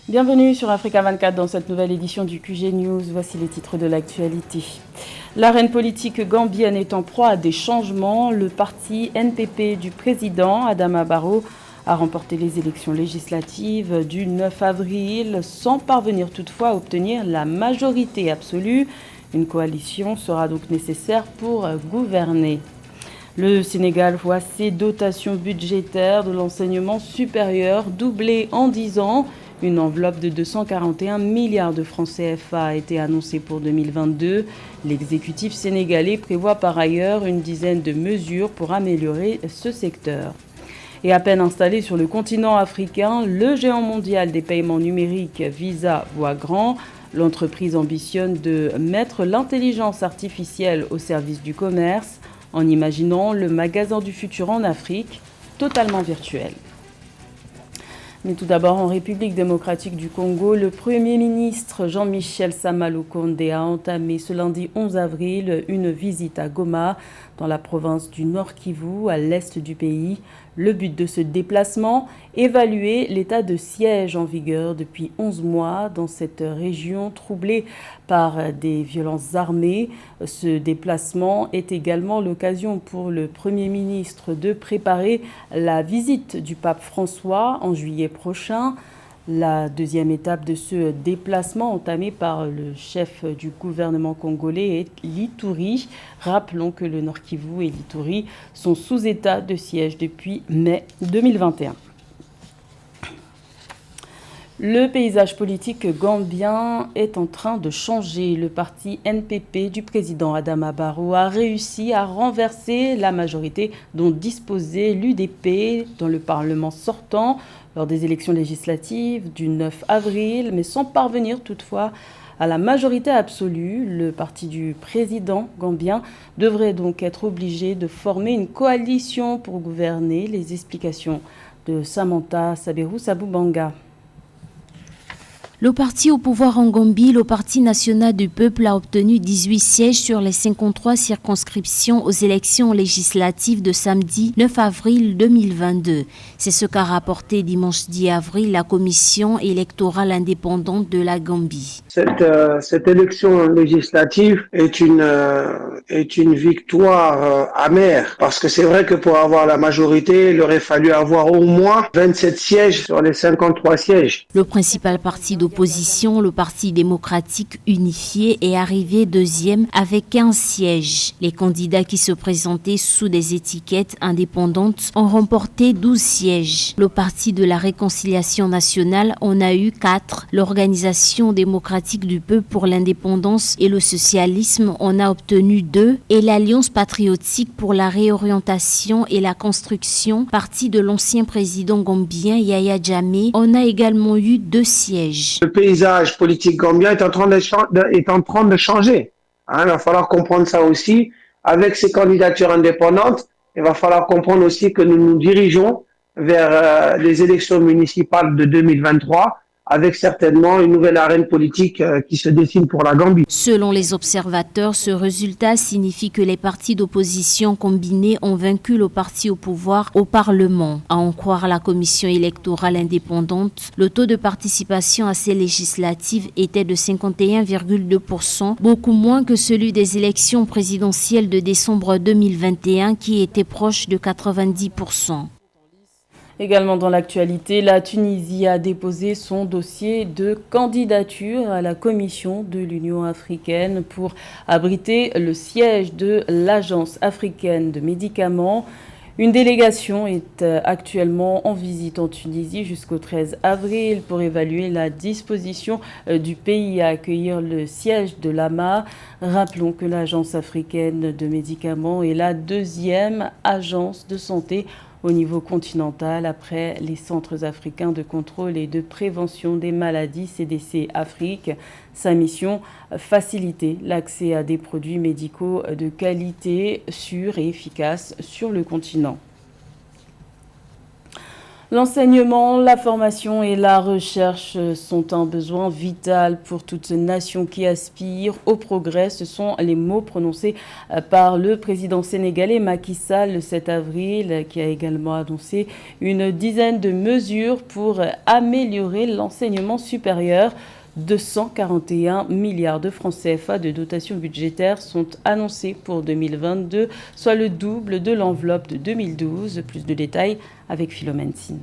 Bienvenue sur Africa 24 dans cette nouvelle édition du QG News. Voici les titres de l'actualité. L'arène politique gambienne est en proie à des changements. Le parti NPP du président Adama Barrow a remporté les élections législatives du 9 avril sans parvenir toutefois à obtenir la majorité absolue. Une coalition sera donc nécessaire pour gouverner. Le Sénégal voit ses dotations budgétaires de l'enseignement supérieur doubler en 10 ans. Une enveloppe de 241 milliards de francs CFA a été annoncée pour 2022. L'exécutif sénégalais prévoit par ailleurs une dizaine de mesures pour améliorer ce secteur. Et à peine installé sur le continent africain, le géant mondial des paiements numériques Visa voit grand. L'entreprise ambitionne de mettre l'intelligence artificielle au service du commerce en imaginant le magasin du futur en Afrique, totalement virtuel. Mais tout d'abord, en République démocratique du Congo, le Premier ministre Jean-Michel Sama Lukonde a entamé ce lundi 11 avril une visite à Goma, dans la province du Nord Kivu, à l'est du pays. Le but de ce déplacement, évaluer l'état de siège en vigueur depuis 11 mois dans cette région troublée par des violences armées. Ce déplacement est également l'occasion pour le Premier ministre de préparer la visite du pape François en juillet prochain. La deuxième étape de ce déplacement entamé par le chef du gouvernement congolais est l'Ituri. Rappelons que le Nord Kivu et l'Ituri sont sous état de siège depuis mai 2021. Le paysage politique gambien est en train de changer. Le parti NPP du président Adama Barrow a réussi à renverser la majorité dont disposait l'UDP dans le Parlement sortant lors des élections législatives du 9 avril, mais sans parvenir toutefois à la majorité absolue. Le parti du président gambien devrait donc être obligé de former une coalition pour gouverner. Les explications de Samantha Saberou Saboubanga. Le parti au pouvoir en Gambie, le Parti national du peuple, a obtenu 18 sièges sur les 53 circonscriptions aux élections législatives de samedi 9 avril 2022. C'est ce qu'a rapporté dimanche 10 avril la commission électorale indépendante de la Gambie. Cette élection législative est une victoire amère, parce que c'est vrai que pour avoir la majorité, il aurait fallu avoir au moins 27 sièges sur les 53 sièges. Le principal parti d'opposition, le Parti démocratique unifié, est arrivé deuxième avec 15 sièges. Les candidats qui se présentaient sous des étiquettes indépendantes ont remporté 12 sièges. Le Parti de la réconciliation nationale en a eu 4. L'Organisation démocratique du peuple pour l'indépendance et le socialisme en a obtenu 2. Et l'Alliance patriotique pour la réorientation et la construction, parti de l'ancien président gambien Yaya Jammeh, en a également eu 2 sièges. Le paysage politique gambien est en train de changer. Il va falloir comprendre ça aussi. Avec ces candidatures indépendantes, il va falloir comprendre aussi que nous nous dirigeons vers les élections municipales de 2023, avec certainement une nouvelle arène politique qui se dessine pour la Gambie. Selon les observateurs, ce résultat signifie que les partis d'opposition combinés ont vaincu le parti au pouvoir au Parlement. À en croire la commission électorale indépendante, le taux de participation à ces législatives était de 51,2%, beaucoup moins que celui des élections présidentielles de décembre 2021 qui était proche de 90%. Également dans l'actualité, la Tunisie a déposé son dossier de candidature à la Commission de l'Union africaine pour abriter le siège de l'Agence africaine de médicaments. Une délégation est actuellement en visite en Tunisie jusqu'au 13 avril pour évaluer la disposition du pays à accueillir le siège de l'AMA. Rappelons que l'Agence africaine de médicaments est la deuxième agence de santé au niveau continental après les centres africains de contrôle et de prévention des maladies CDC Afrique. Sa mission, faciliter l'accès à des produits médicaux de qualité, sûrs et efficaces sur le continent. L'enseignement, la formation et la recherche sont un besoin vital pour toute nation qui aspire au progrès. Ce sont les mots prononcés par le président sénégalais Macky Sall le 7 avril, qui a également annoncé une dizaine de mesures pour améliorer l'enseignement supérieur. 241 milliards de francs CFA de dotation budgétaire sont annoncés pour 2022, soit le double de l'enveloppe de 2012. Plus de détails avec Philomène Sine.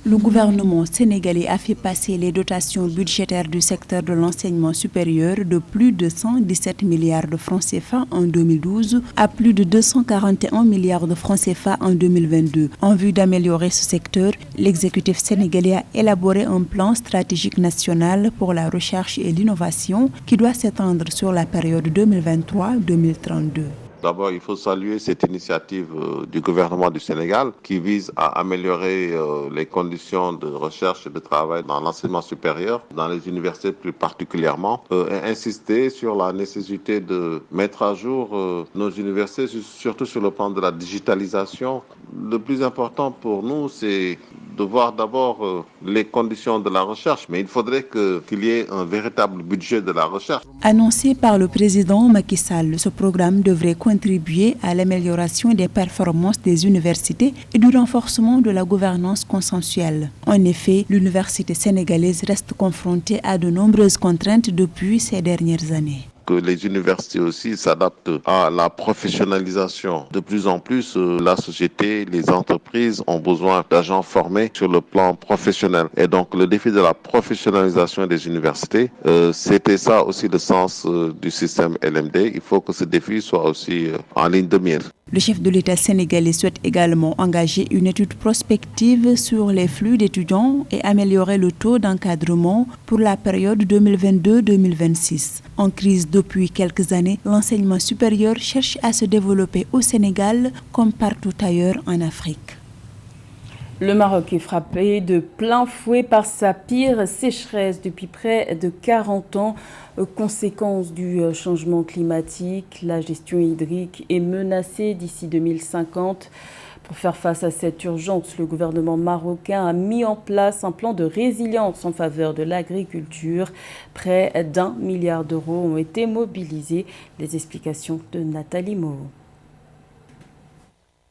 Le gouvernement sénégalais a fait passer les dotations budgétaires du secteur de l'enseignement supérieur de plus de 117 milliards de francs CFA en 2012 à plus de 241 milliards de francs CFA en 2022. En vue d'améliorer ce secteur, l'exécutif sénégalais a élaboré un plan stratégique national pour la recherche et l'innovation qui doit s'étendre sur la période 2023-2032. D'abord, il faut saluer cette initiative du gouvernement du Sénégal qui vise à améliorer les conditions de recherche et de travail dans l'enseignement supérieur, dans les universités plus particulièrement, et insister sur la nécessité de mettre à jour nos universités, surtout sur le plan de la digitalisation. Le plus important pour nous, c'est de voir d'abord les conditions de la recherche, mais il faudrait qu'il y ait un véritable budget de la recherche. Annoncé par le président Macky Sall, ce programme devrait contribuer à l'amélioration des performances des universités et du renforcement de la gouvernance consensuelle. En effet, l'université sénégalaise reste confrontée à de nombreuses contraintes depuis ces dernières années. Que les universités aussi s'adaptent à la professionnalisation. De plus en plus, la société, les entreprises ont besoin d'agents formés sur le plan professionnel. Et donc, le défi de la professionnalisation des universités, c'était ça aussi le sens du système LMD. Il faut que ce défi soit aussi en ligne de mire. Le chef de l'État sénégalais souhaite également engager une étude prospective sur les flux d'étudiants et améliorer le taux d'encadrement pour la période 2022-2026. En crise depuis quelques années, l'enseignement supérieur cherche à se développer au Sénégal comme partout ailleurs en Afrique. Le Maroc est frappé de plein fouet par sa pire sécheresse depuis près de 40 ans. Conséquence du changement climatique, la gestion hydrique est menacée d'ici 2050. Pour faire face à cette urgence, le gouvernement marocain a mis en place un plan de résilience en faveur de l'agriculture. Près d'1 milliard d'euros ont été mobilisés. Les explications de Nathalie Moreau.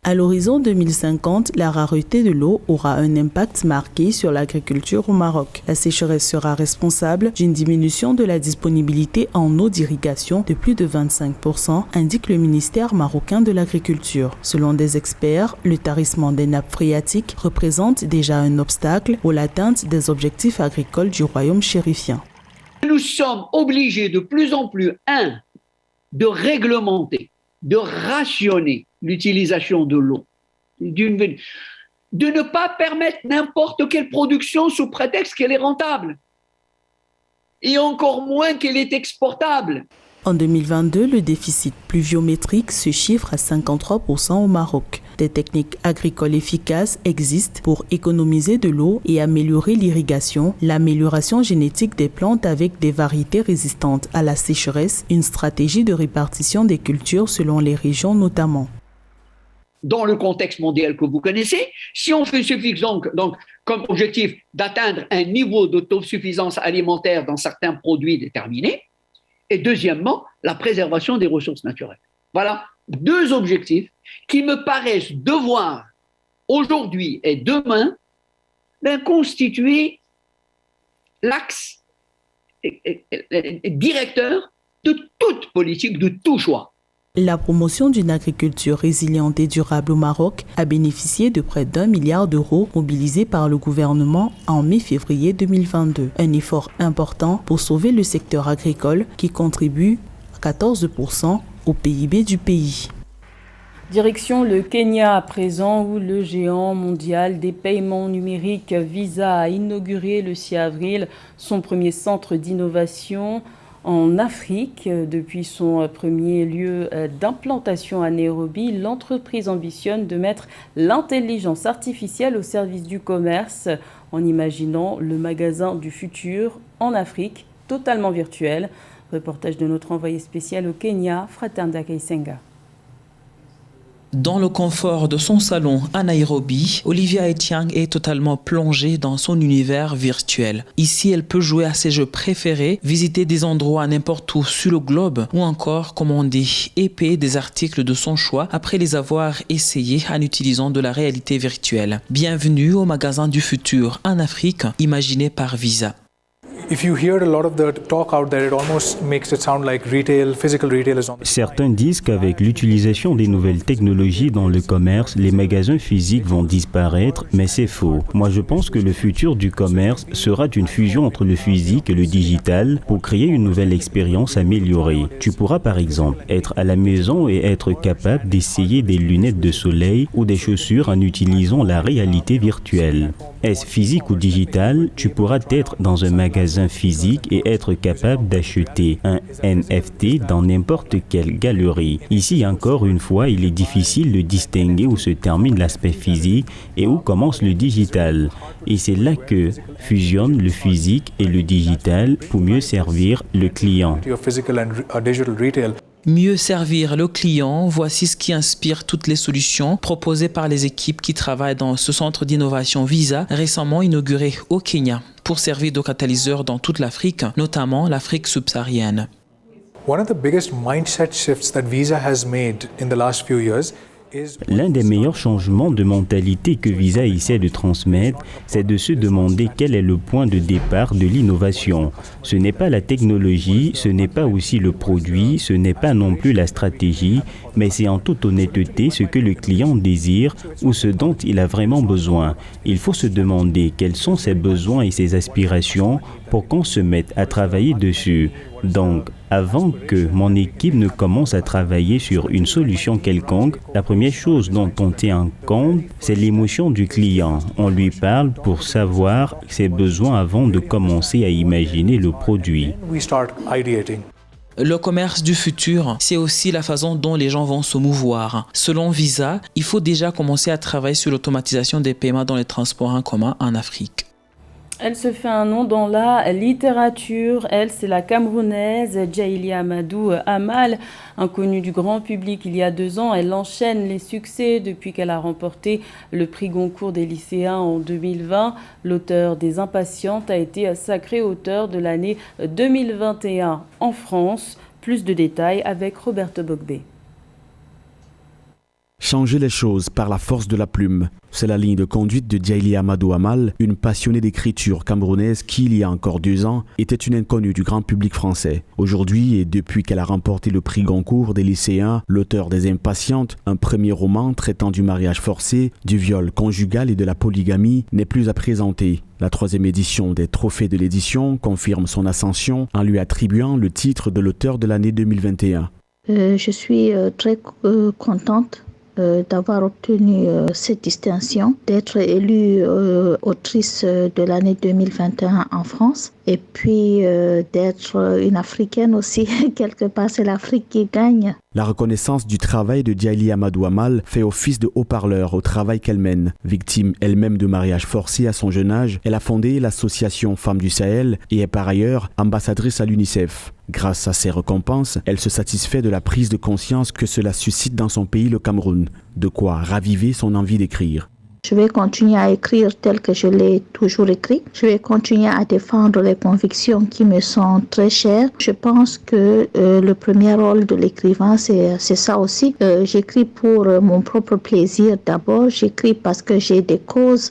À l'horizon 2050, la rareté de l'eau aura un impact marqué sur l'agriculture au Maroc. La sécheresse sera responsable d'une diminution de la disponibilité en eau d'irrigation de plus de 25%, indique le ministère marocain de l'Agriculture. Selon des experts, le tarissement des nappes phréatiques représente déjà un obstacle pour l'atteinte des objectifs agricoles du royaume chérifien. Nous sommes obligés de plus en plus, de réglementer, de rationner l'utilisation de l'eau, de ne pas permettre n'importe quelle production sous prétexte qu'elle est rentable, et encore moins qu'elle est exportable. En 2022, le déficit pluviométrique se chiffre à 53% au Maroc. Des techniques agricoles efficaces existent pour économiser de l'eau et améliorer l'irrigation, l'amélioration génétique des plantes avec des variétés résistantes à la sécheresse, une stratégie de répartition des cultures selon les régions notamment. Dans le contexte mondial que vous connaissez, si on fait donc comme objectif d'atteindre un niveau d'autosuffisance alimentaire dans certains produits déterminés, et deuxièmement, la préservation des ressources naturelles. Voilà deux objectifs qui me paraissent devoir, aujourd'hui et demain, constituer l'axe directeur de toute politique, de tout choix. La promotion d'une agriculture résiliente et durable au Maroc a bénéficié de près d'1 milliard d'euros mobilisés par le gouvernement en mai-février 2022. Un effort important pour sauver le secteur agricole qui contribue à 14% au PIB du pays. Direction le Kenya à présent, où le géant mondial des paiements numériques Visa a inauguré le 6 avril son premier centre d'innovation en Afrique. Depuis son premier lieu d'implantation à Nairobi, l'entreprise ambitionne de mettre l'intelligence artificielle au service du commerce en imaginant le magasin du futur en Afrique, totalement virtuel. Reportage de notre envoyé spécial au Kenya, Fraternda Kaisenga. Dans le confort de son salon à Nairobi, Olivia Etiang est totalement plongée dans son univers virtuel. Ici, elle peut jouer à ses jeux préférés, visiter des endroits n'importe où sur le globe ou encore commander et payer des articles de son choix après les avoir essayés en utilisant de la réalité virtuelle. Bienvenue au magasin du futur en Afrique, imaginé par Visa. Certains disent qu'avec l'utilisation des nouvelles technologies dans le commerce, les magasins physiques vont disparaître, mais c'est faux. Moi, je pense que le futur du commerce sera une fusion entre le physique et le digital pour créer une nouvelle expérience améliorée. Tu pourras par exemple être à la maison et être capable d'essayer des lunettes de soleil ou des chaussures en utilisant la réalité virtuelle. Est-ce physique ou digital? Tu pourras être dans un magasin physique et être capable d'acheter un NFT dans n'importe quelle galerie. Ici, encore une fois, il est difficile de distinguer où se termine l'aspect physique et où commence le digital. Et c'est là que fusionnent le physique et le digital pour mieux servir le client. Mieux servir le client, voici ce qui inspire toutes les solutions proposées par les équipes qui travaillent dans ce centre d'innovation Visa, récemment inauguré au Kenya, pour servir de catalyseur dans toute l'Afrique, notamment l'Afrique subsaharienne. L'un des meilleurs changements de mentalité que Visa essaie de transmettre, c'est de se demander quel est le point de départ de l'innovation. Ce n'est pas la technologie, ce n'est pas aussi le produit, ce n'est pas non plus la stratégie, mais c'est en toute honnêteté ce que le client désire ou ce dont il a vraiment besoin. Il faut se demander quels sont ses besoins et ses aspirations pour qu'on se mette à travailler dessus. Donc, avant que mon équipe ne commence à travailler sur une solution quelconque, la première chose dont on tient compte, c'est l'émotion du client. On lui parle pour savoir ses besoins avant de commencer à imaginer le produit. Le commerce du futur, c'est aussi la façon dont les gens vont se mouvoir. Selon Visa, il faut déjà commencer à travailler sur l'automatisation des paiements dans les transports en commun en Afrique. Elle se fait un nom dans la littérature. Elle, c'est la Camerounaise Djaïli Amadou Amal. Inconnue du grand public il y a 2 ans, elle enchaîne les succès depuis qu'elle a remporté le prix Goncourt des lycéens en 2020. L'auteur des Impatientes a été sacré auteur de l'année 2021 en France. Plus de détails avec Roberto Bogbe. Changer les choses par la force de la plume. C'est la ligne de conduite de Djaïli Amadou Amal, une passionnée d'écriture camerounaise qui, il y a encore 2 ans, était une inconnue du grand public français. Aujourd'hui, et depuis qu'elle a remporté le prix Goncourt des lycéens, l'auteur des Impatientes, un premier roman traitant du mariage forcé, du viol conjugal et de la polygamie, n'est plus à présenter. La 3e édition des Trophées de l'édition confirme son ascension en lui attribuant le titre de l'auteur de l'année 2021. Je suis très contente d'avoir obtenu cette distinction, d'être élue autrice de l'année 2021 en France et puis d'être une Africaine aussi. Quelque part, c'est l'Afrique qui gagne. La reconnaissance du travail de Djaïli Amadou Amal fait office de haut-parleur au travail qu'elle mène. Victime elle-même de mariage forcé à son jeune âge, elle a fondé l'association Femmes du Sahel et est par ailleurs ambassadrice à l'UNICEF. Grâce à ces récompenses, elle se satisfait de la prise de conscience que cela suscite dans son pays, le Cameroun, de quoi raviver son envie d'écrire. Je vais continuer à écrire tel que je l'ai toujours écrit. Je vais continuer à défendre les convictions qui me sont très chères. Je pense que le premier rôle de l'écrivain, c'est ça aussi. J'écris pour mon propre plaisir d'abord. J'écris parce que j'ai des causes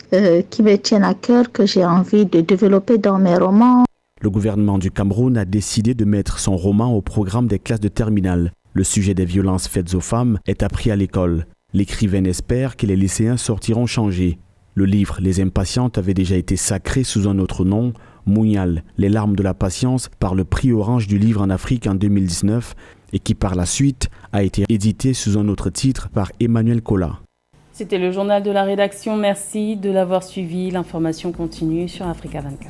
qui me tiennent à cœur, que j'ai envie de développer dans mes romans. Le gouvernement du Cameroun a décidé de mettre son roman au programme des classes de terminale. Le sujet des violences faites aux femmes est appris à l'école. L'écrivaine espère que les lycéens sortiront changés. Le livre Les Impatientes avait déjà été sacré sous un autre nom, Mounial, les larmes de la patience, par le prix Orange du livre en Afrique en 2019 et qui par la suite a été édité sous un autre titre par Emmanuel Kola. C'était le journal de la rédaction. Merci de l'avoir suivi. L'information continue sur Africa 24.